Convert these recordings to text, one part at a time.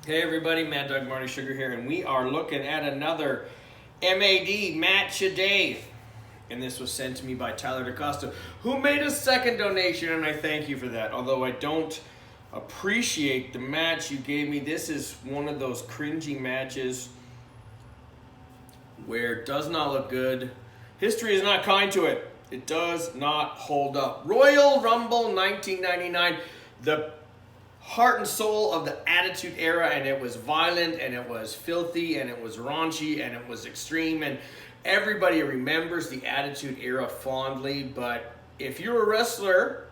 Hey everybody, Mad Dog Marty Sugar here, and we are looking at another M.A.D. match a day. And this was sent to me by Tyler DaCosta, who made a second donation, and I thank you for that. Although I don't appreciate the match you gave me, this is one of those cringy matches where it does not look good. History is not kind to it. It does not hold up. Royal Rumble 1999, the heart and soul of the Attitude Era, and it was violent, and it was filthy, and it was raunchy, and it was extreme, and everybody remembers the Attitude Era fondly. But if you're a wrestler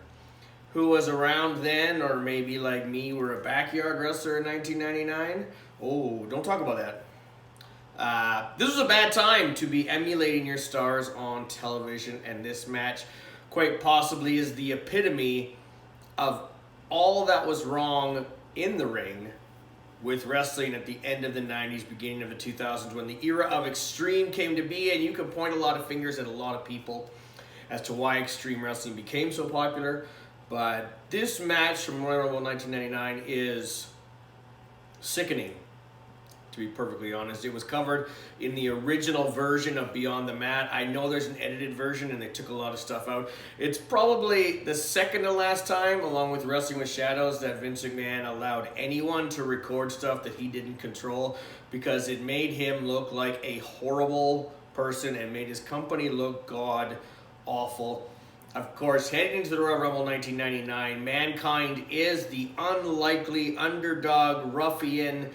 who was around then, or maybe like me, were a backyard wrestler in 1999, oh, don't talk about that. This was a bad time to be emulating your stars on television, and this match quite possibly is the epitome of all that was wrong in the ring with wrestling at the end of the 90s, beginning of the 2000s, when the era of extreme came to be. And you can point a lot of fingers at a lot of people as to why extreme wrestling became so popular. But this match from Royal Rumble 1999 is sickening, to be perfectly honest. It was covered in the original version of Beyond the Mat. I know there's an edited version and they took a lot of stuff out. It's probably the second to last time, along with Wrestling with Shadows, that Vince McMahon allowed anyone to record stuff that he didn't control, because it made him look like a horrible person and made his company look god awful. Of course, heading into the Royal Rumble 1999, Mankind is the unlikely underdog ruffian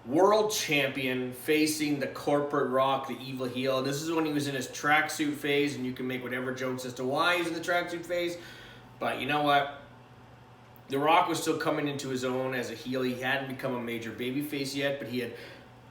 world champion facing the corporate Rock, the evil heel. This is when he was in his tracksuit phase, and you can make whatever jokes as to why he's in the tracksuit phase. But you know what? The Rock was still coming into his own as a heel. He hadn't become a major babyface yet, but he had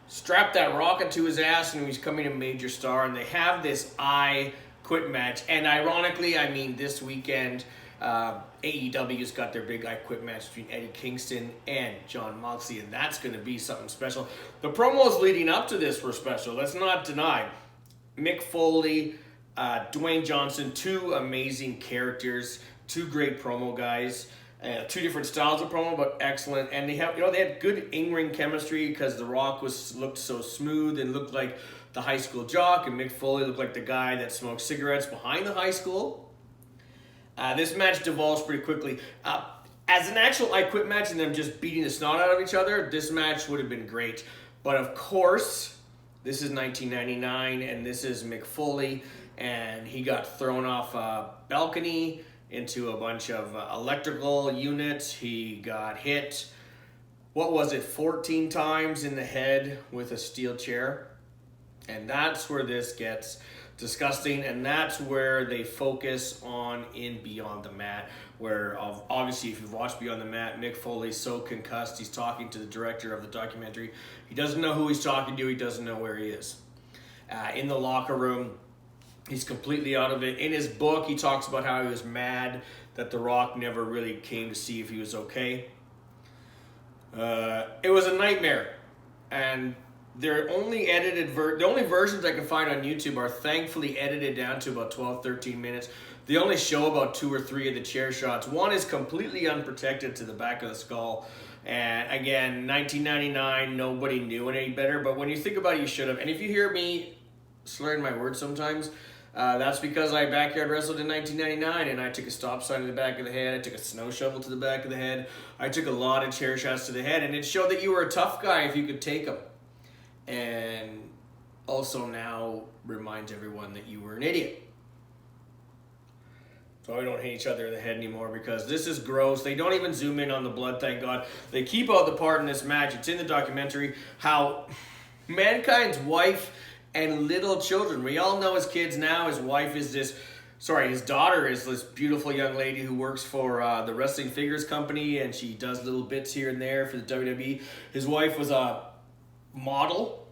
strapped that rocket to his ass, and he was becoming a major star. And they have this I Quit match. And ironically, I mean, this weekend, AEW's got their big I Quit match between Eddie Kingston and Jon Moxley, and that's going to be something special. The promos leading up to this were special, let's not deny. Mick Foley, Dwayne Johnson, two amazing characters, two great promo guys, two different styles of promo, but excellent. And they had good in-ring chemistry, because The Rock looked so smooth and looked like the high school jock, and Mick Foley looked like the guy that smoked cigarettes behind the high school. This match devolves pretty quickly. As an actual I Quit match and them just beating the snot out of each other, this match would have been great. But of course, this is 1999, and this is Mick Foley, and he got thrown off a balcony into a bunch of electrical units. He got hit, 14 times in the head with a steel chair. And that's where this gets disgusting, and that's where they focus on in Beyond the Mat, where obviously if you've watched Beyond the Mat, Mick Foley's so concussed, he's talking to the director of the documentary. He doesn't know who he's talking to, he doesn't know where he is. In the locker room, he's completely out of it. In his book, he talks about how he was mad that The Rock never really came to see if he was okay. It was a nightmare, and the only versions I can find on YouTube are thankfully edited down to about 12-13 minutes. They only show about 2 or 3 of the chair shots. One is completely unprotected to the back of the skull. And again, 1999, nobody knew any better. But when you think about it, you should have. And if you hear me slurring my words sometimes, that's because I backyard wrestled in 1999, and I took a stop sign to the back of the head. I took a snow shovel to the back of the head. I took a lot of chair shots to the head, and it showed that you were a tough guy if you could take them. And also now reminds everyone that you were an idiot. So we don't hate each other in the head anymore, because this is gross. They don't even zoom in on the blood, thank God. They keep out the part in this match. It's in the documentary how Mankind's wife and little children, we all know as kids now, his daughter is this beautiful young lady who works for the wrestling figures company, and she does little bits here and there for the WWE. His wife was a model.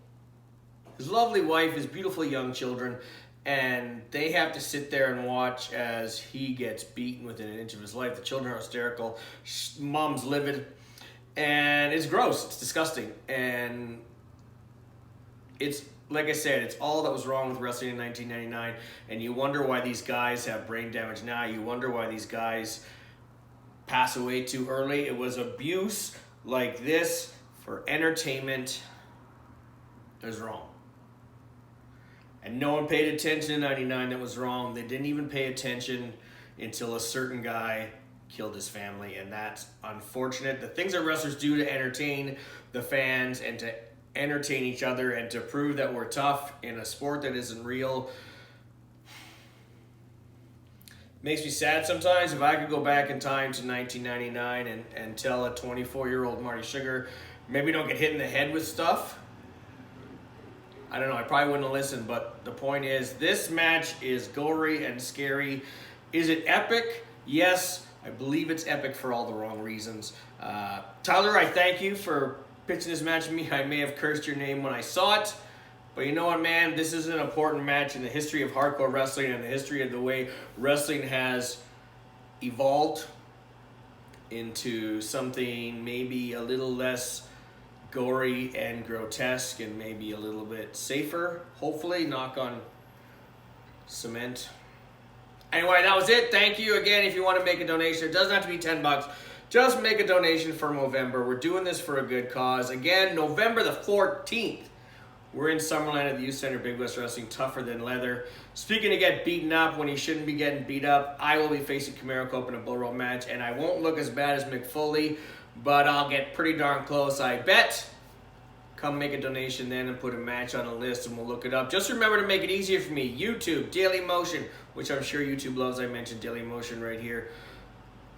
His lovely wife, his beautiful young children, and they have to sit there and watch as he gets beaten within an inch of his life. The children are hysterical. Mom's livid, and it's gross. It's disgusting, and it's, like I said, it's all that was wrong with wrestling in 1999, and you wonder why these guys have brain damage now. You wonder why these guys pass away too early. It was abuse like this for entertainment is wrong. And no one paid attention in 99. That was wrong. They didn't even pay attention until a certain guy killed his family, and that's unfortunate. The things that wrestlers do to entertain the fans and to entertain each other and to prove that we're tough in a sport that isn't real makes me sad sometimes. If I could go back in time to 1999 and tell a 24-year-old Marty Sugar, maybe don't get hit in the head with stuff, I don't know, I probably wouldn't have listened. But the point is, this match is gory and scary. Is it epic? Yes, I believe it's epic for all the wrong reasons. Tyler, I thank you for pitching this match to me. I may have cursed your name when I saw it, but you know what, man? This is an important match in the history of hardcore wrestling and the history of the way wrestling has evolved into something maybe a little less gory and grotesque and maybe a little bit safer, hopefully. Knock on cement. Anyway, that was it. Thank you again. If you want to make a donation, it doesn't have to be $10. Just make a donation for Movember. We're doing this for a good cause. Again, November the 14th. We're in Summerland at the Youth Center, Big West Wrestling, tougher than leather. Speaking of get beaten up when he shouldn't be getting beat up, I will be facing Camaro Cope in a bull rope match, and I won't look as bad as Mick Foley, but I'll get pretty darn close, I bet. Come make a donation then and put a match on a list and we'll look it up. Just remember to make it easier for me. YouTube, Daily Motion, which I'm sure YouTube loves. I mentioned Daily Motion right here.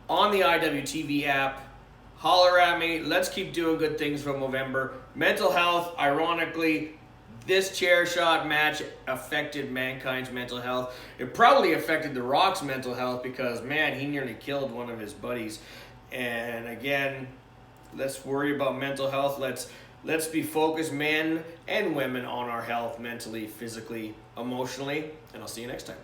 On the IWTV app. Holler at me. Let's keep doing good things from November. Mental health, ironically, this chair shot match affected Mankind's mental health. It probably affected The Rock's mental health because, man, he nearly killed one of his buddies. And again, let's worry about mental health. Let's be focused, men and women, on our health mentally, physically, emotionally, and I'll see you next time.